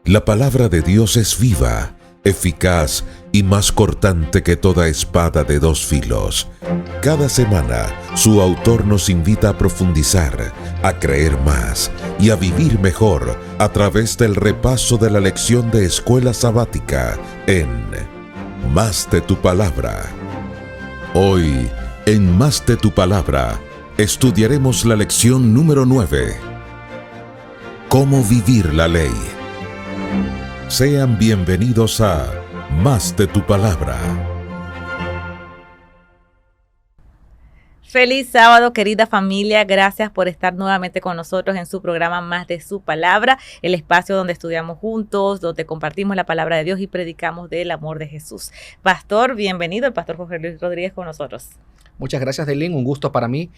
La palabra de Dios es viva, eficaz y más cortante que toda espada de dos filos. Cada semana, su autor nos invita a profundizar, a creer más y a vivir mejor a través del repaso de la lección de escuela sabática en Más de tu Palabra. Hoy, en Más de tu Palabra, estudiaremos la lección número 9. ¿Cómo vivir la ley? Sean bienvenidos a Más de tu Palabra. Feliz sábado, querida familia. Gracias por estar nuevamente con nosotros en su programa Más de su Palabra, el espacio donde estudiamos juntos, donde compartimos la palabra de Dios y predicamos del amor de Jesús. Pastor, bienvenido, el pastor Jorge Luis Rodríguez con nosotros. Muchas gracias, Daylin. Un gusto para mí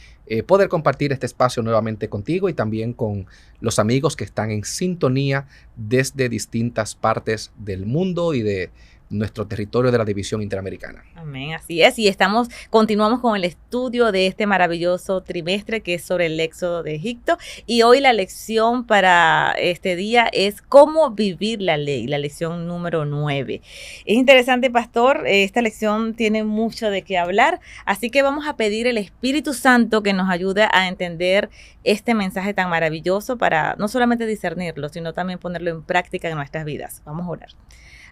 poder compartir este espacio nuevamente contigo y también con los amigos que están en sintonía desde distintas partes del mundo y de nuestro territorio de la división interamericana. Amén, así es. Y continuamos con el estudio de este maravilloso trimestre que es sobre el éxodo de Egipto. Y hoy la lección para este día es cómo vivir la ley, la lección número 9. Es interesante, pastor, esta lección tiene mucho de qué hablar, así que vamos a pedir el Espíritu Santo que nos ayude a entender este mensaje tan maravilloso para no solamente discernirlo, sino también ponerlo en práctica en nuestras vidas. Vamos a orar.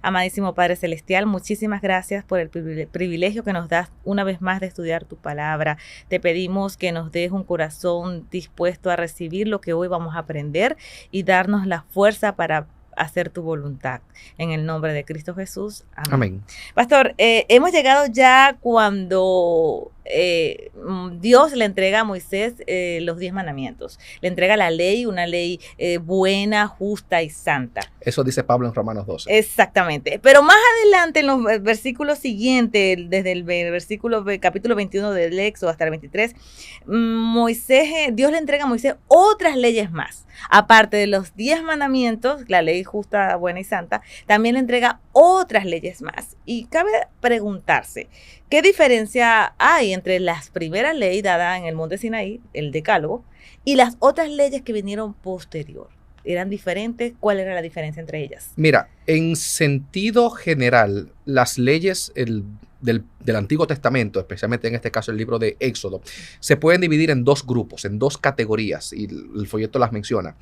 Amadísimo Padre Celestial, muchísimas gracias por el privilegio que nos das una vez más de estudiar tu palabra. Te pedimos que nos des un corazón dispuesto a recibir lo que hoy vamos a aprender y darnos la fuerza para hacer tu voluntad. En el nombre de Cristo Jesús. Amén. Amén. Pastor, hemos llegado ya cuando Dios le entrega a Moisés los 10 mandamientos. Le entrega la ley, una ley buena, justa y santa. Eso dice Pablo en Romanos 12. Exactamente. Pero más adelante, en los versículos siguientes, desde el capítulo 21 del Éxodo hasta el 23, Dios le entrega a Moisés otras leyes más. Aparte de los 10 mandamientos, la ley justa, buena y santa, también le entrega otras leyes más. Y cabe preguntarse, ¿qué diferencia hay entre las primeras leyes dadas en el monte Sinaí, el Decálogo, y las otras leyes que vinieron posterior? ¿Eran diferentes? ¿Cuál era la diferencia entre ellas? Mira, en sentido general, las leyes del Antiguo Testamento, especialmente en este caso el libro de Éxodo, se pueden dividir en dos grupos, en dos categorías, y el folleto las menciona.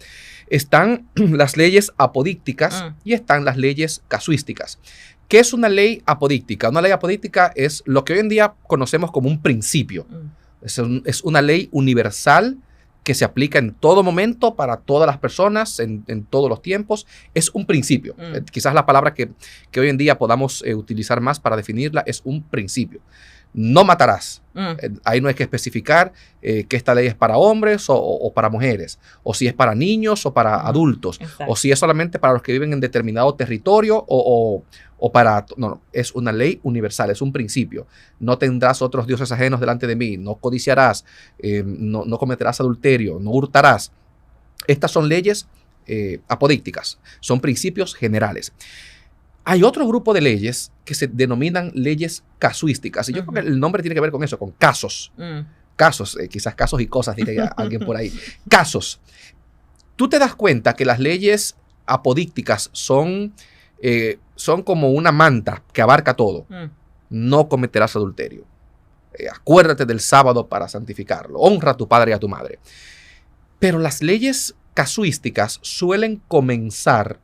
Están las leyes apodícticas y están las leyes casuísticas. ¿Qué es una ley apodíctica? Una ley apodíctica es lo que hoy en día conocemos como un principio. Es una ley universal que se aplica en todo momento para todas las personas, en todos los tiempos. Es un principio. Quizás la palabra que hoy en día podamos utilizar más para definirla es un principio. No matarás. Ahí no hay que especificar que esta ley es para hombres o para mujeres, o si es para niños o para adultos, Exacto. o si es solamente para los que viven en determinado territorio o para... No, es una ley universal, es un principio. No tendrás otros dioses ajenos delante de mí, no codiciarás, no cometerás adulterio, no hurtarás. Estas son leyes apodícticas, son principios generales. Hay otro grupo de leyes que se denominan leyes casuísticas. Y yo creo que el nombre tiene que ver con eso, con casos. Casos, quizás casos y cosas, diría alguien por ahí. Casos. Tú te das cuenta que las leyes apodícticas son como una manta que abarca todo. No cometerás adulterio. Acuérdate del sábado para santificarlo. Honra a tu padre y a tu madre. Pero las leyes casuísticas suelen comenzar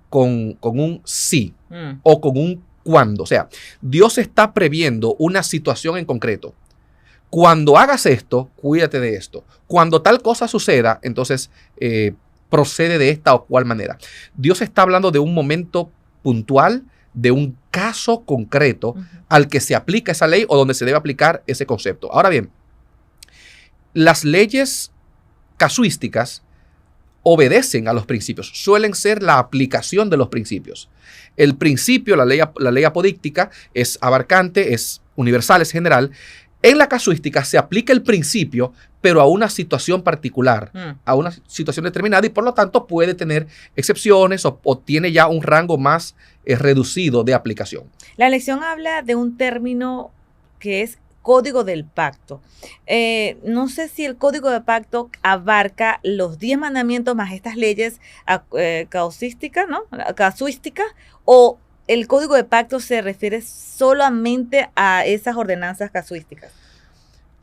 con un sí o con un cuando. O sea, Dios está previendo una situación en concreto. Cuando hagas esto, cuídate de esto. Cuando tal cosa suceda, entonces procede de esta o cual manera. Dios está hablando de un momento puntual, de un caso concreto al que se aplica esa ley o donde se debe aplicar ese concepto. Ahora bien, las leyes casuísticas obedecen a los principios, suelen ser la aplicación de los principios. El principio, la ley apodíctica, es abarcante, es universal, es general. En la casuística se aplica el principio, pero a una situación particular, a una situación determinada, y por lo tanto puede tener excepciones o tiene ya un rango más reducido de aplicación. La lección habla de un término que es código del pacto. No sé si el código del pacto abarca los 10 mandamientos más estas leyes casuísticas, ¿no? Casuísticas, o el código de pacto se refiere solamente a esas ordenanzas casuísticas.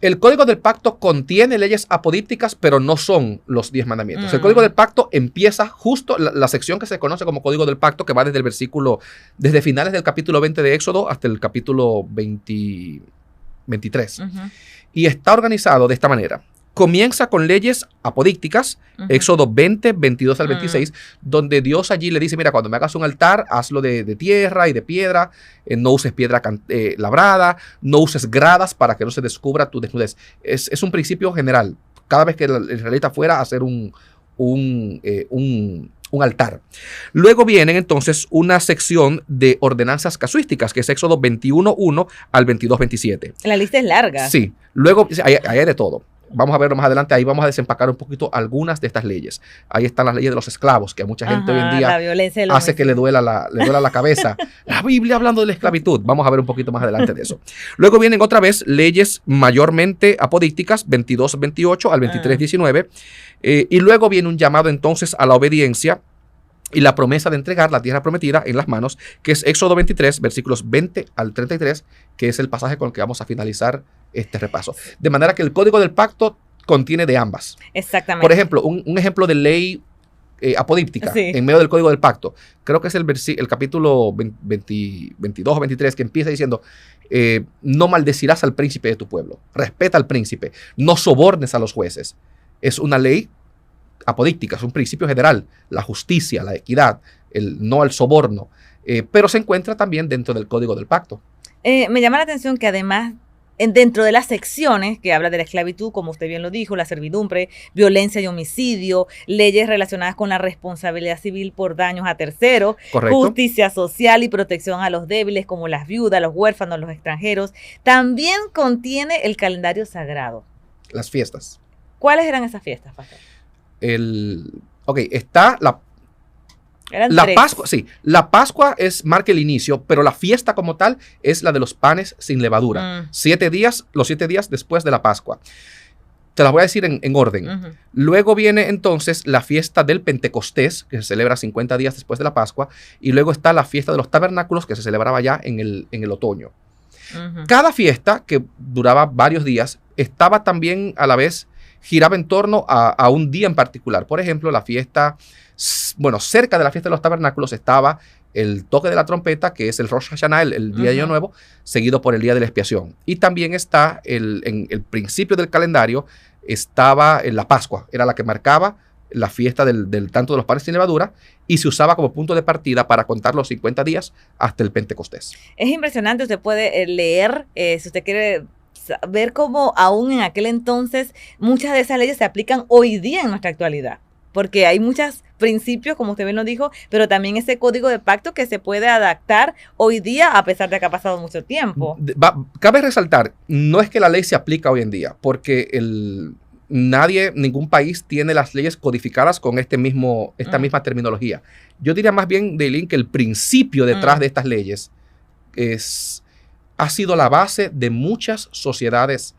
El Código del Pacto contiene leyes apodípticas, pero no son los 10 mandamientos. El Código del Pacto empieza justo la sección que se conoce como Código del Pacto, que va desde el versículo, desde finales del capítulo 20 de Éxodo hasta el capítulo 23. Y está organizado de esta manera. Comienza con leyes apodícticas, Éxodo 20, 22 al 26, donde Dios allí le dice, mira, cuando me hagas un altar, hazlo de tierra y de piedra, no uses piedra labrada, no uses gradas para que no se descubra tu desnudez. Es un principio general. Cada vez que el israelita fuera a hacer un altar. Luego vienen entonces una sección de ordenanzas casuísticas, que es Éxodo 21:1 al 22:27. La lista es larga. Sí. Luego ahí hay de todo. Vamos a verlo más adelante, ahí vamos a desempacar un poquito algunas de estas leyes. Ahí están las leyes de los esclavos, que a mucha gente hoy en día hace que le duela la cabeza. La Biblia hablando de la esclavitud. Vamos a ver un poquito más adelante de eso. Luego vienen otra vez leyes mayormente apodícticas, 22:28 al 23:19. Y luego viene un llamado entonces a la obediencia y la promesa de entregar la tierra prometida en las manos, que es Éxodo 23, versículos 20 al 33, que es el pasaje con el que vamos a finalizar este repaso. De manera que el Código del Pacto contiene de ambas. Exactamente. Por ejemplo, un ejemplo de ley apodíptica en medio del Código del Pacto, creo que es el capítulo 22 o 23, que empieza diciendo, no maldecirás al príncipe de tu pueblo, respeta al príncipe, no sobornes a los jueces. Es una ley apodíctica, es un principio general, la justicia, la equidad, el no al soborno, pero se encuentra también dentro del Código del Pacto. Me llama la atención que además, dentro de las secciones que habla de la esclavitud, como usted bien lo dijo, la servidumbre, violencia y homicidio, leyes relacionadas con la responsabilidad civil por daños a terceros, Correcto. Justicia social y protección a los débiles como las viudas, los huérfanos, los extranjeros, también contiene el calendario sagrado. Las fiestas. ¿Cuáles eran esas fiestas, pastor? Está la 3. Pascua, sí, la Pascua marca el inicio, pero la fiesta como tal es la de los panes sin levadura. Los 7 días después de la Pascua. Te las voy a decir en orden. Luego viene entonces la fiesta del Pentecostés, que se celebra 50 días después de la Pascua, y luego está la fiesta de los tabernáculos, que se celebraba ya en el otoño. Cada fiesta, que duraba varios días, estaba también a la vez, giraba en torno a un día en particular. Por ejemplo, la fiesta, cerca de la fiesta de los tabernáculos estaba el toque de la trompeta, que es el Rosh Hashanah, el día de Año Nuevo, seguido por el día de la expiación. Y también está en el principio del calendario, estaba en la Pascua, era la que marcaba la fiesta del tanto de los panes sin levadura, y se usaba como punto de partida para contar los 50 días hasta el Pentecostés. Es impresionante, usted puede leer, si usted quiere ver cómo aún en aquel entonces muchas de esas leyes se aplican hoy día en nuestra actualidad, porque hay muchos principios, como usted bien lo dijo, pero también ese código de pacto que se puede adaptar hoy día a pesar de que ha pasado mucho tiempo. Cabe resaltar, no es que la ley se aplica hoy en día, porque ningún país tiene las leyes codificadas con esta misma terminología. Yo diría más bien, Daylin, que el principio detrás de estas leyes ha sido la base de muchas sociedades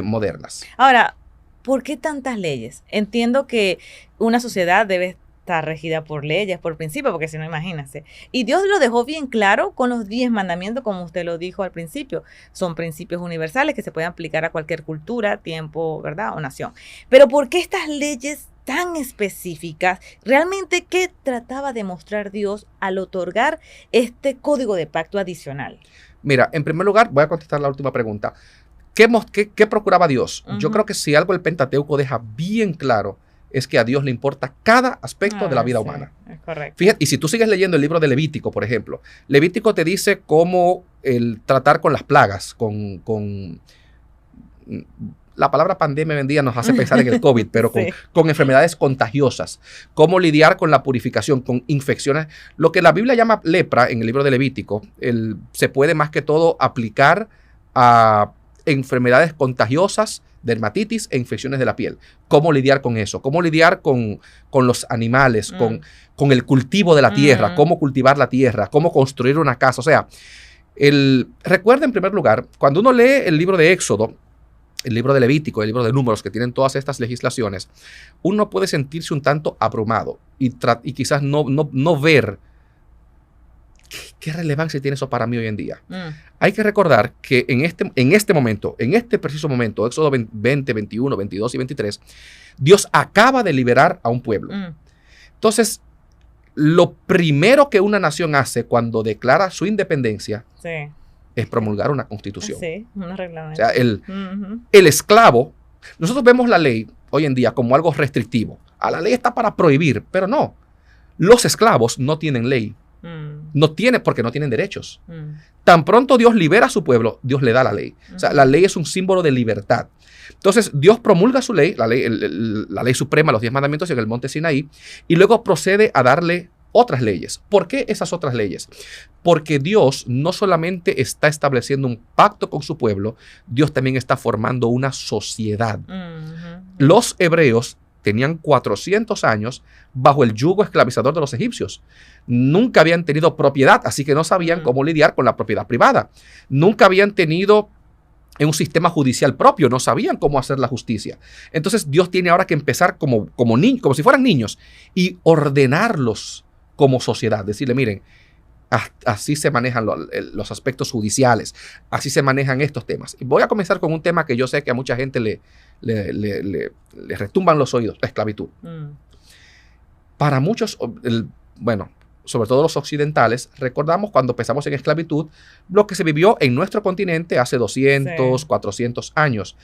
modernas. Ahora, ¿por qué tantas leyes? Entiendo que una sociedad debe estar regida por leyes, por principios, porque si no, imagínense. Y Dios lo dejó bien claro con los 10 mandamientos, como usted lo dijo al principio. Son principios universales que se pueden aplicar a cualquier cultura, tiempo, ¿verdad? O nación. Pero ¿por qué estas leyes tan específicas? ¿Realmente qué trataba de mostrar Dios al otorgar este código de pacto adicional? Mira, en primer lugar, voy a contestar la última pregunta. ¿Qué procuraba Dios? Yo creo que si algo el Pentateuco deja bien claro es que a Dios le importa cada aspecto de la vida humana. Es correcto. Fíjate, y si tú sigues leyendo el libro de Levítico, por ejemplo, Levítico te dice cómo el tratar con las plagas, con la palabra pandemia hoy en día nos hace pensar en el COVID, pero con enfermedades contagiosas, cómo lidiar con la purificación, con infecciones. Lo que la Biblia llama lepra en el libro de Levítico, se puede más que todo aplicar a enfermedades contagiosas, dermatitis e infecciones de la piel. ¿Cómo lidiar con eso? ¿Cómo lidiar con los animales, con el cultivo de la tierra? ¿Cómo cultivar la tierra? ¿Cómo construir una casa? O sea, Recuerda, en primer lugar, cuando uno lee el libro de Éxodo, el libro de Levítico, el libro de Números, que tienen todas estas legislaciones, uno puede sentirse un tanto abrumado y quizás no ver qué relevancia tiene eso para mí hoy en día. Hay que recordar que en este preciso momento, Éxodo 20, 21, 22 y 23, Dios acaba de liberar a un pueblo. Entonces, lo primero que una nación hace cuando declara su independencia es promulgar una constitución. Sí, un reglamento. O sea, el esclavo, nosotros vemos la ley hoy en día como algo restrictivo. La ley está para prohibir, pero no. Los esclavos no tienen ley. Porque no tienen derechos. Tan pronto Dios libera a su pueblo, Dios le da la ley. O sea, la ley es un símbolo de libertad. Entonces, Dios promulga su ley, la ley suprema, los 10 mandamientos en el monte Sinaí, y luego procede a darle otras leyes. ¿Por qué esas otras leyes? Porque Dios no solamente está estableciendo un pacto con su pueblo, Dios también está formando una sociedad. Los hebreos tenían 400 años bajo el yugo esclavizador de los egipcios. Nunca habían tenido propiedad, así que no sabían cómo lidiar con la propiedad privada. Nunca habían tenido un sistema judicial propio, no sabían cómo hacer la justicia. Entonces Dios tiene ahora que empezar como si fueran niños y ordenarlos como sociedad. Decirle, miren, así se manejan los aspectos judiciales, así se manejan estos temas. Y voy a comenzar con un tema que yo sé que a mucha gente le retumban los oídos, la esclavitud. Para muchos, sobre todo los occidentales, recordamos cuando empezamos en esclavitud, lo que se vivió en nuestro continente hace 200, 400 años.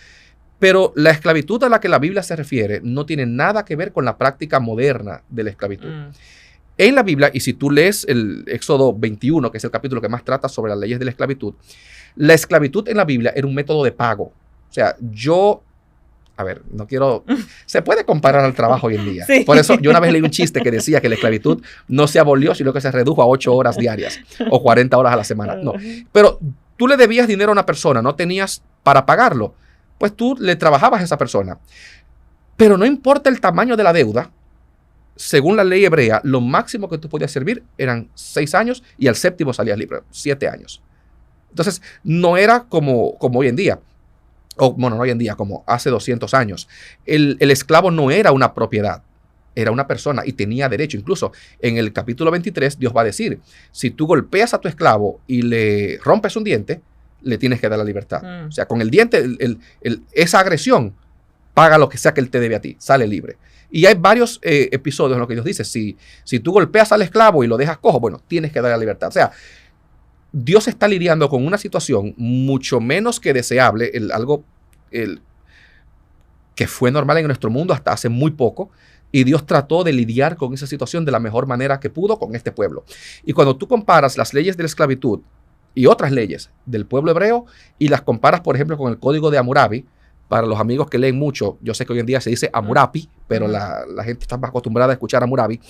Pero la esclavitud a la que la Biblia se refiere no tiene nada que ver con la práctica moderna de la esclavitud. En la Biblia, y si tú lees el Éxodo 21, que es el capítulo que más trata sobre las leyes de la esclavitud en la Biblia era un método de pago. O sea, se puede comparar al trabajo hoy en día. Sí. Por eso yo una vez leí un chiste que decía que la esclavitud no se abolió, sino que se redujo a 8 horas diarias o 40 horas a la semana. No, pero tú le debías dinero a una persona, no tenías para pagarlo, pues tú le trabajabas a esa persona. Pero no importa el tamaño de la deuda, según la ley hebrea, lo máximo que tú podías servir eran 6 años y al séptimo salías libre, 7 años. Entonces, no era como hoy en día. No hoy en día, como hace 200 años. El esclavo no era una propiedad, era una persona y tenía derecho. Incluso en el capítulo 23, Dios va a decir, si tú golpeas a tu esclavo y le rompes un diente, le tienes que dar la libertad. O sea, con el diente, esa agresión, paga lo que sea que él te debe a ti, sale libre. Y hay varios episodios en los que Dios dice, si tú golpeas al esclavo y lo dejas cojo, bueno, tienes que darle la libertad. O sea, Dios está lidiando con una situación mucho menos que deseable, algo que fue normal en nuestro mundo hasta hace muy poco, y Dios trató de lidiar con esa situación de la mejor manera que pudo con este pueblo. Y cuando tú comparas las leyes de la esclavitud y otras leyes del pueblo hebreo y las comparas, por ejemplo, con el Código de Hammurabi, para los amigos que leen mucho, yo sé que hoy en día se dice Hammurabi, pero la gente está más acostumbrada a escuchar Hammurabi.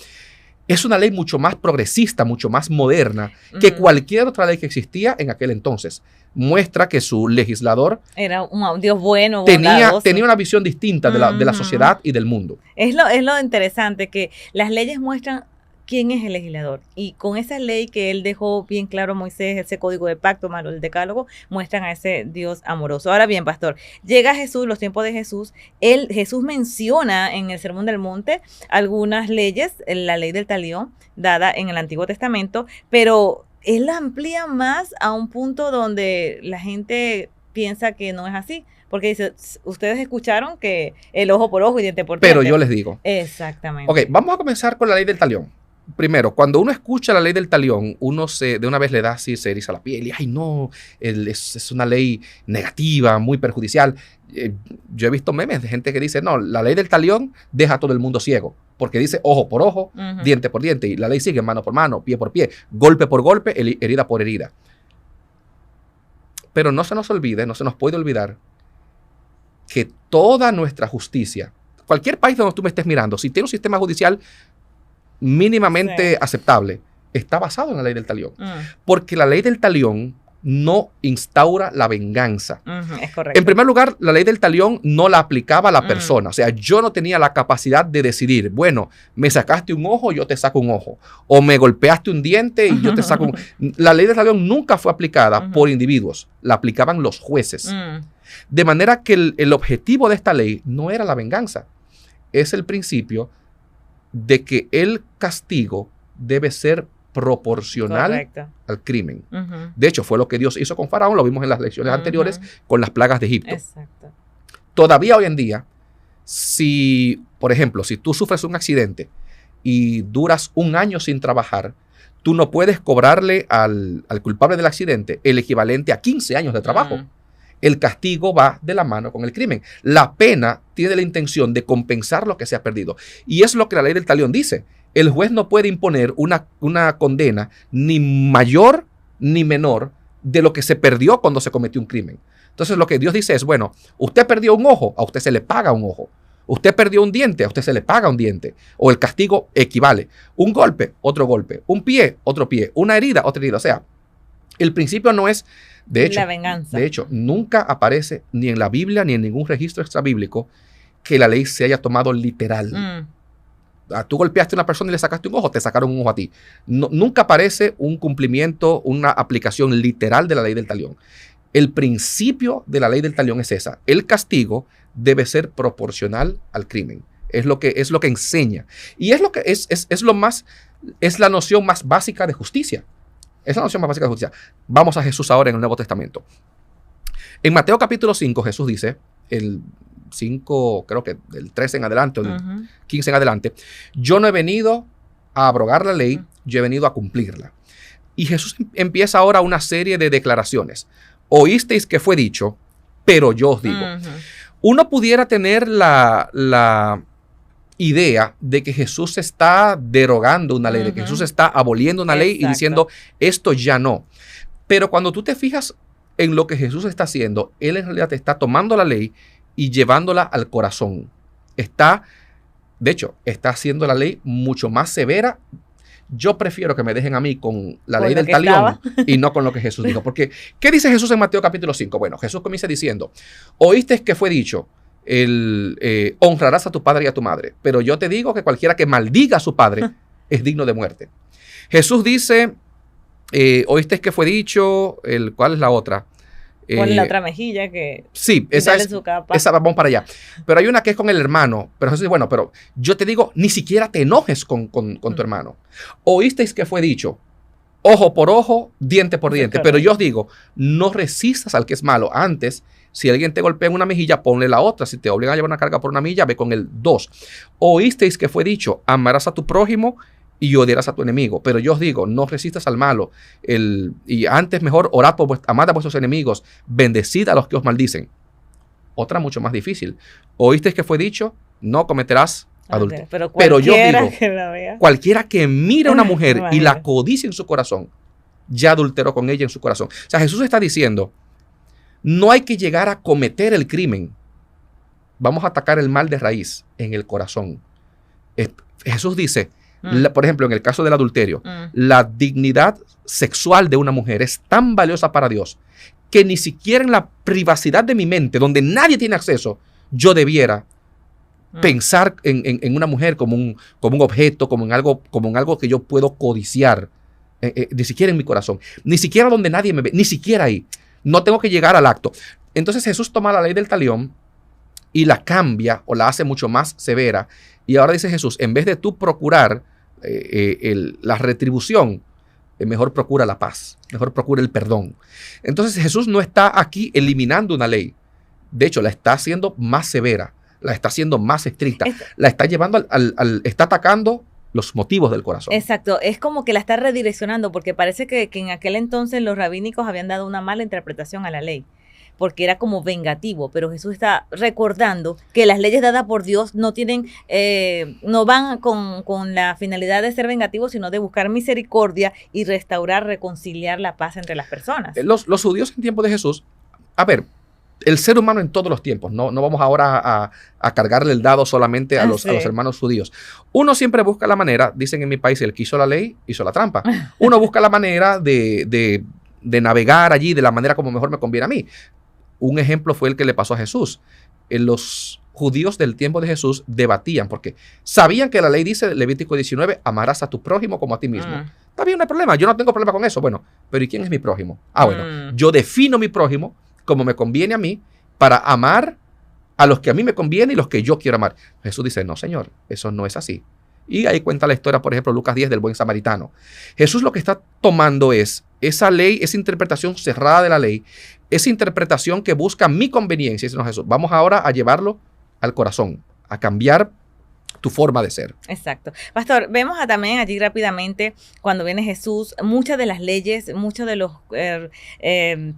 Es una ley mucho más progresista, mucho más moderna que cualquier otra ley que existía en aquel entonces. Muestra que su legislador era un Dios bueno, tenía una visión distinta de la sociedad y del mundo. Es lo interesante, que las leyes muestran quién es el legislador. Y con esa ley que él dejó bien claro a Moisés, ese código de pacto, malo, el decálogo, muestran a ese Dios amoroso. Ahora bien, pastor, llega Jesús, los tiempos de Jesús. Jesús menciona en el Sermón del Monte algunas leyes, la ley del talión, dada en el Antiguo Testamento, pero él la amplía más a un punto donde la gente piensa que no es así. Porque dice, ustedes escucharon que el ojo por ojo y diente por diente. Pero yo les digo. Exactamente. Ok, vamos a comenzar con la ley del talión. Primero, cuando uno escucha la ley del talión, uno de una vez le da así, se eriza la piel y, ay no, es una ley negativa, muy perjudicial. Yo he visto memes de gente que dice, no, la ley del talión deja a todo el mundo ciego, porque dice ojo por ojo, diente por diente, y la ley sigue mano por mano, pie por pie, golpe por golpe, herida por herida. Pero no se nos olvide, no se nos puede olvidar que toda nuestra justicia, cualquier país donde tú me estés mirando, si tiene un sistema judicial mínimamente aceptable, está basado en la ley del talión. Porque la ley del talión no instaura la venganza. Es correcto. En primer lugar, la ley del talión no la aplicaba a la persona. O sea, yo no tenía la capacidad de decidir, bueno, me sacaste un ojo, yo te saco un ojo. O me golpeaste un diente y yo te saco un... La ley del talión nunca fue aplicada por individuos. La aplicaban los jueces. De manera que el objetivo de esta ley no era la venganza. Es el principio de que el castigo debe ser proporcional Correcto. al crimen. De hecho, fue lo que Dios hizo con Faraón, lo vimos en las lecciones anteriores con las plagas de Egipto. Exacto. Todavía hoy en día, si, por ejemplo, si tú sufres un accidente y duras un año sin trabajar, tú no puedes cobrarle al culpable del accidente el equivalente a 15 años de trabajo. El castigo va de la mano con el crimen. La pena tiene la intención de compensar lo que se ha perdido. Y es lo que la ley del talión dice. El juez no puede imponer una condena ni mayor ni menor de lo que se perdió cuando se cometió un crimen. Entonces lo que Dios dice es, bueno, usted perdió un ojo, a usted se le paga un ojo. Usted perdió un diente, a usted se le paga un diente. O el castigo equivale. Un golpe, otro golpe. Un pie, otro pie. Una herida, otra herida. O sea, el principio no es, de hecho, la venganza. De hecho, nunca aparece ni en la Biblia ni en ningún registro extrabíblico que la ley se haya tomado literal. Tú golpeaste a una persona y le sacaste un ojo, te sacaron un ojo a ti. Nunca aparece un cumplimiento, una aplicación literal de la ley del talión. El principio de la ley del talión es esa. El castigo debe ser proporcional al crimen. Es lo que enseña. Y es lo que es la noción más básica de justicia. Es la noción más básica de justicia. Vamos a Jesús ahora en el Nuevo Testamento. En Mateo capítulo 5, Jesús dice, el 5, creo que del 13 en adelante, o del 15 en adelante, yo no he venido a abrogar la ley, yo he venido a cumplirla. Y Jesús empieza ahora una serie de declaraciones. Oísteis que fue dicho, pero yo os digo. Uno pudiera tener la idea de que Jesús está derogando una ley, de que Jesús está aboliendo una ley y diciendo, esto ya no. Pero cuando tú te fijas en lo que Jesús está haciendo, Él en realidad está tomando la ley y llevándola al corazón. De hecho, está haciendo la ley mucho más severa. Yo prefiero que me dejen a mí con la ley del talión y no con lo que Jesús dijo. Porque, ¿qué dice Jesús en Mateo capítulo 5? Bueno, Jesús comienza diciendo, oíste que fue dicho, honrarás a tu padre y a tu madre. Pero yo te digo que cualquiera que maldiga a su padre es digno de muerte. Jesús dice, oíste que fue dicho, ¿cuál es la otra? Con la otra mejilla que... Sí, esa vamos para allá. Pero hay una que es con el hermano. Pero Jesús dice, bueno, pero yo te digo, ni siquiera te enojes con tu hermano. Oísteis que fue dicho, ojo por ojo, diente por diente. Pero yo os digo, no resistas al que es malo. Antes, si alguien te golpea en una mejilla, ponle la otra. Si te obligan a llevar una carga por una milla, ve con el 2. Oísteis que fue dicho, amarás a tu prójimo y odiarás a tu enemigo. Pero yo os digo, no resistas al malo. Y antes mejor orad amad a vuestros enemigos, bendecid a los que os maldicen. Otra mucho más difícil. Oísteis que fue dicho, no cometerás adulterio. Pero yo digo, cualquiera que mire a una mujer y la codicia en su corazón, ya adulteró con ella en su corazón. O sea, Jesús está diciendo, no hay que llegar a cometer el crimen. Vamos a atacar el mal de raíz en el corazón. Jesús dice, por ejemplo, en el caso del adulterio, la dignidad sexual de una mujer es tan valiosa para Dios que ni siquiera en la privacidad de mi mente, donde nadie tiene acceso, yo debiera pensar en una mujer como un objeto, como en algo que yo puedo codiciar, ni siquiera en mi corazón, ni siquiera donde nadie me ve, ni siquiera ahí. No tengo que llegar al acto. Entonces Jesús toma la ley del talión y la cambia o la hace mucho más severa. Y ahora dice Jesús, en vez de tú procurar la retribución, mejor procura la paz, mejor procura el perdón. Entonces Jesús no está aquí eliminando una ley. De hecho, la está haciendo más severa, la está haciendo más estricta, la está llevando está atacando los motivos del corazón. Exacto, es como que la está redireccionando, porque parece que en aquel entonces los rabínicos habían dado una mala interpretación a la ley, porque era como vengativo, pero Jesús está recordando que las leyes dadas por Dios no van con la finalidad de ser vengativos, sino de buscar misericordia y restaurar, reconciliar la paz entre las personas. Los judíos en tiempo de Jesús, a ver, el ser humano en todos los tiempos, no vamos ahora a cargarle el dado solamente a los hermanos judíos. Uno siempre busca la manera, dicen en mi país, el que hizo la ley, hizo la trampa. Uno busca la manera de de navegar allí de la manera como mejor me conviene a mí. Un ejemplo fue el que le pasó a Jesús. Los judíos del tiempo de Jesús debatían porque sabían que la ley dice, Levítico 19, amarás a tu prójimo como a ti mismo. Está bien, no hay problema, yo no tengo problema con eso. Bueno, pero ¿y quién es mi prójimo? Bueno, yo defino mi prójimo como me conviene a mí para amar a los que a mí me conviene y los que yo quiero amar. Jesús dice, no, Señor, eso no es así. Y ahí cuenta la historia, por ejemplo, Lucas 10 del buen samaritano. Jesús lo que está tomando es esa ley, esa interpretación cerrada de la ley, esa interpretación que busca mi conveniencia. Dice, no, Jesús, vamos ahora a llevarlo al corazón, a cambiar tu forma de ser. Exacto. Pastor, vemos también allí rápidamente cuando viene Jesús, muchas de las leyes, muchas de las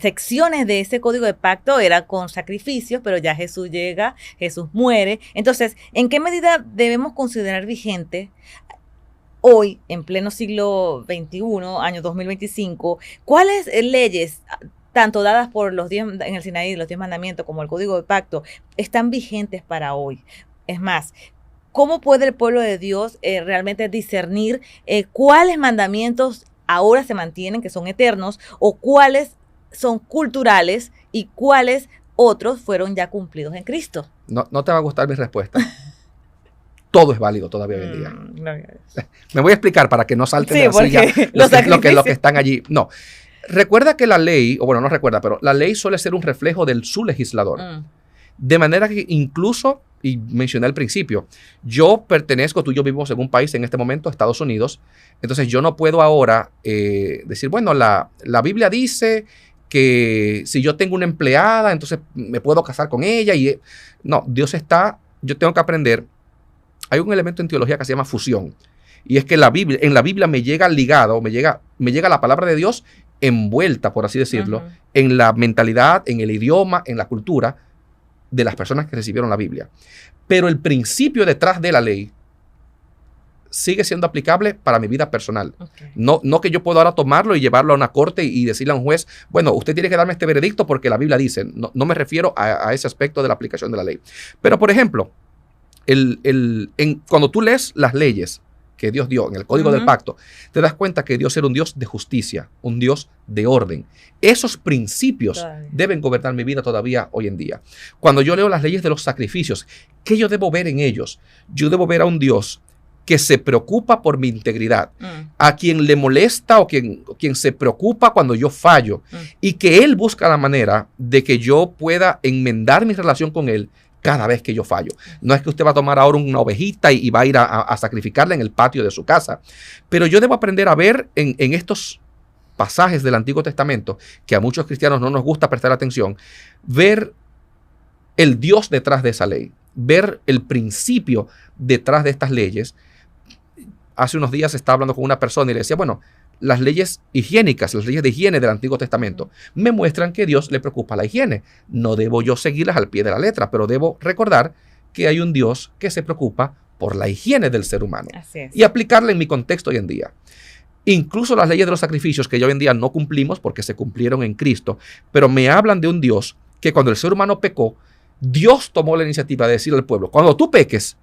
secciones de ese código de pacto eran con sacrificios, pero ya Jesús llega, Jesús muere. Entonces, ¿en qué medida debemos considerar vigente hoy, en pleno siglo XXI, año 2025, cuáles leyes, tanto dadas por los 10 en el Sinaí, los 10 mandamientos, como el código de pacto, están vigentes para hoy? Es más, ¿cómo puede el pueblo de Dios realmente discernir cuáles mandamientos ahora se mantienen, que son eternos, o cuáles son culturales y cuáles otros fueron ya cumplidos en Cristo? No te va a gustar mi respuesta. Todo es válido todavía hoy en día. Me voy a explicar para que no salten de la silla los que están allí. No. Recuerda que la ley, o bueno, no recuerda, pero la ley suele ser un reflejo de su legislador. De manera que incluso, y mencioné al principio, yo pertenezco, tú y yo vivimos en un país en este momento, Estados Unidos, entonces yo no puedo ahora decir, bueno, la Biblia dice que si yo tengo una empleada, entonces me puedo casar con ella. No, yo tengo que aprender. Hay un elemento en teología que se llama fusión, y es que en la Biblia me llega ligado, me llega la palabra de Dios envuelta, por así decirlo, en la mentalidad, en el idioma, en la cultura de las personas que recibieron la Biblia. Pero el principio detrás de la ley sigue siendo aplicable para mi vida personal. No que yo pueda ahora tomarlo y llevarlo a una corte y decirle a un juez, bueno, usted tiene que darme este veredicto porque la Biblia dice. No me refiero a ese aspecto de la aplicación de la ley. Pero, por ejemplo, cuando tú lees las leyes que Dios dio en el Código del Pacto, te das cuenta que Dios era un Dios de justicia, un Dios de orden. Esos principios deben gobernar mi vida todavía hoy en día. Cuando yo leo las leyes de los sacrificios, ¿qué yo debo ver en ellos? Yo debo ver a un Dios que se preocupa por mi integridad, a quien le molesta o quien se preocupa cuando yo fallo, y que Él busca la manera de que yo pueda enmendar mi relación con Él cada vez que yo fallo. No es que usted va a tomar ahora una ovejita y va a ir a sacrificarla en el patio de su casa. Pero yo debo aprender a ver en estos pasajes del Antiguo Testamento, que a muchos cristianos no nos gusta prestar atención, ver el Dios detrás de esa ley, ver el principio detrás de estas leyes. Hace unos días estaba hablando con una persona y le decía, bueno, las leyes higiénicas, las leyes de higiene del Antiguo Testamento, me muestran que a Dios le preocupa la higiene. No debo yo seguirlas al pie de la letra, pero debo recordar que hay un Dios que se preocupa por la higiene del ser humano. Así es. Y aplicarla en mi contexto hoy en día. Incluso las leyes de los sacrificios que hoy en día no cumplimos porque se cumplieron en Cristo, pero me hablan de un Dios que cuando el ser humano pecó, Dios tomó la iniciativa de decirle al pueblo, cuando tú peques,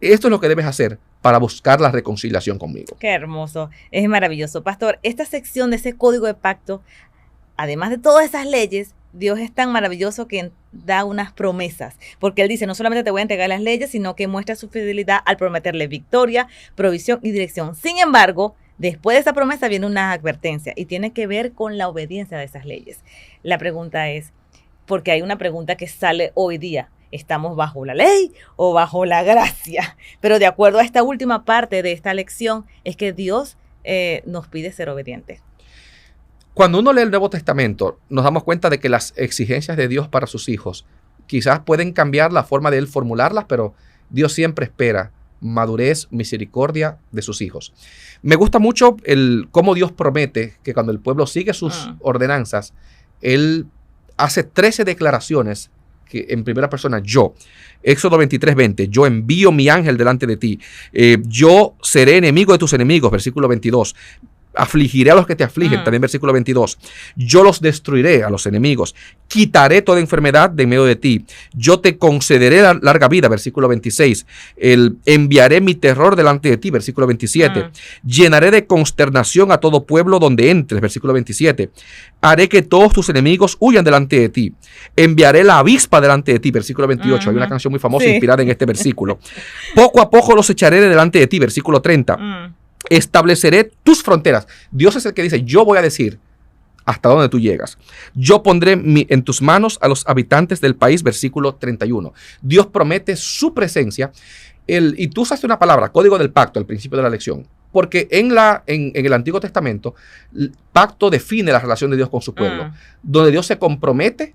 esto es lo que debes hacer para buscar la reconciliación conmigo. Qué hermoso, es maravilloso. Pastor, esta sección de ese código de pacto, además de todas esas leyes, Dios es tan maravilloso que da unas promesas, porque Él dice, no solamente te voy a entregar las leyes, sino que muestra su fidelidad al prometerle victoria, provisión y dirección. Sin embargo, después de esa promesa viene una advertencia y tiene que ver con la obediencia de esas leyes. La pregunta es, porque hay una pregunta que sale hoy día, ¿estamos bajo la ley o bajo la gracia? Pero de acuerdo a esta última parte de esta lección, es que Dios nos pide ser obedientes. Cuando uno lee el Nuevo Testamento, nos damos cuenta de que las exigencias de Dios para sus hijos quizás pueden cambiar la forma de Él formularlas, pero Dios siempre espera madurez, misericordia de sus hijos. Me gusta mucho cómo Dios promete que cuando el pueblo sigue sus ordenanzas, Él hace 13 declaraciones que en primera persona, yo. Éxodo 23:20, yo envío mi ángel delante de ti. Yo seré enemigo de tus enemigos, versículo 22. Afligiré a los que te afligen, también versículo 22. Yo los destruiré a los enemigos. Quitaré toda enfermedad de en medio de ti. Yo te concederé larga vida, versículo 26. Enviaré mi terror delante de ti, versículo 27. Llenaré de consternación a todo pueblo donde entres, versículo 27. Haré que todos tus enemigos huyan delante de ti. Enviaré la avispa delante de ti, versículo 28. Hay una canción muy famosa inspirada en este versículo. Poco a poco los echaré de delante de ti, versículo 30. Estableceré tus fronteras. Dios es el que dice, yo voy a decir hasta dónde tú llegas. Yo pondré en tus manos a los habitantes del país, versículo 31. Dios promete su presencia. Y tú usaste una palabra, código del pacto, al principio de la lección. Porque en el Antiguo Testamento, el pacto define la relación de Dios con su pueblo. Donde Dios se compromete,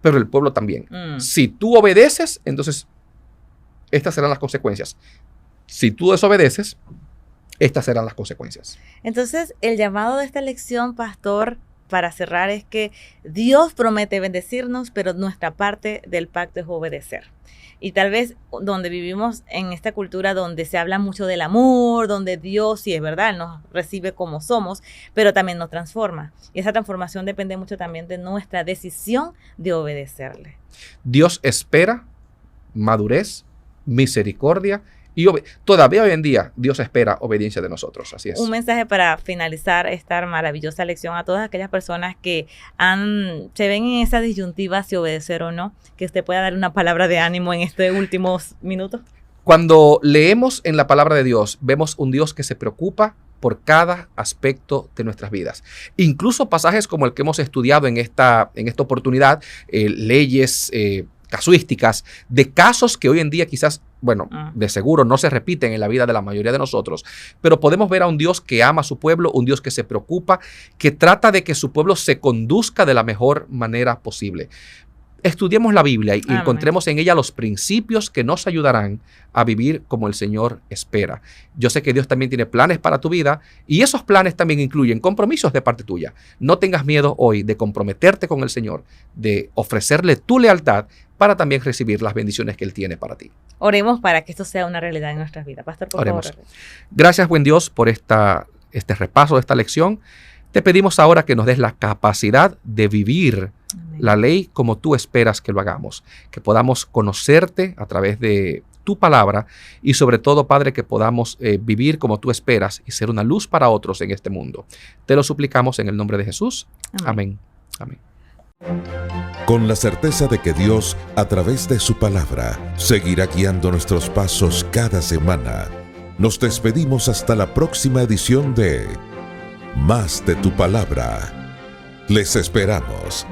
pero el pueblo también. Si tú obedeces, entonces estas serán las consecuencias. Si tú desobedeces, estas serán las consecuencias. Entonces, el llamado de esta lección, pastor, para cerrar, es que Dios promete bendecirnos, pero nuestra parte del pacto es obedecer. Y tal vez donde vivimos en esta cultura donde se habla mucho del amor, donde Dios, sí es verdad, nos recibe como somos, pero también nos transforma. Y esa transformación depende mucho también de nuestra decisión de obedecerle. Dios espera madurez, misericordia, y todavía hoy en día Dios espera obediencia de nosotros. Así es. Un mensaje para finalizar esta maravillosa lección a todas aquellas personas que se ven en esa disyuntiva si obedecer o no, que usted pueda dar una palabra de ánimo en estos últimos minutos. Cuando leemos en la palabra de Dios, vemos un Dios que se preocupa por cada aspecto de nuestras vidas. Incluso pasajes como el que hemos estudiado en esta oportunidad, leyes casuísticas de casos que hoy en día quizás, bueno, de seguro no se repiten en la vida de la mayoría de nosotros, pero podemos ver a un Dios que ama a su pueblo, un Dios que se preocupa, que trata de que su pueblo se conduzca de la mejor manera posible. Estudiemos la Biblia y encontremos en ella los principios que nos ayudarán a vivir como el Señor espera. Yo sé que Dios también tiene planes para tu vida y esos planes también incluyen compromisos de parte tuya. No tengas miedo hoy de comprometerte con el Señor, de ofrecerle tu lealtad para también recibir las bendiciones que Él tiene para ti. Oremos para que esto sea una realidad en nuestras vidas. Pastor, por Oremos. favor. Gracias, buen Dios, por este repaso de esta lección. Te pedimos ahora que nos des la capacidad de vivir la ley como tú esperas que lo hagamos, que podamos conocerte a través de tu palabra y sobre todo, Padre, que podamos vivir como tú esperas y ser una luz para otros en este mundo. Te lo suplicamos en el nombre de Jesús. Amén. Amén. Con la certeza de que Dios, a través de su palabra, seguirá guiando nuestros pasos cada semana, nos despedimos hasta la próxima edición de Más de tu Palabra. Les esperamos.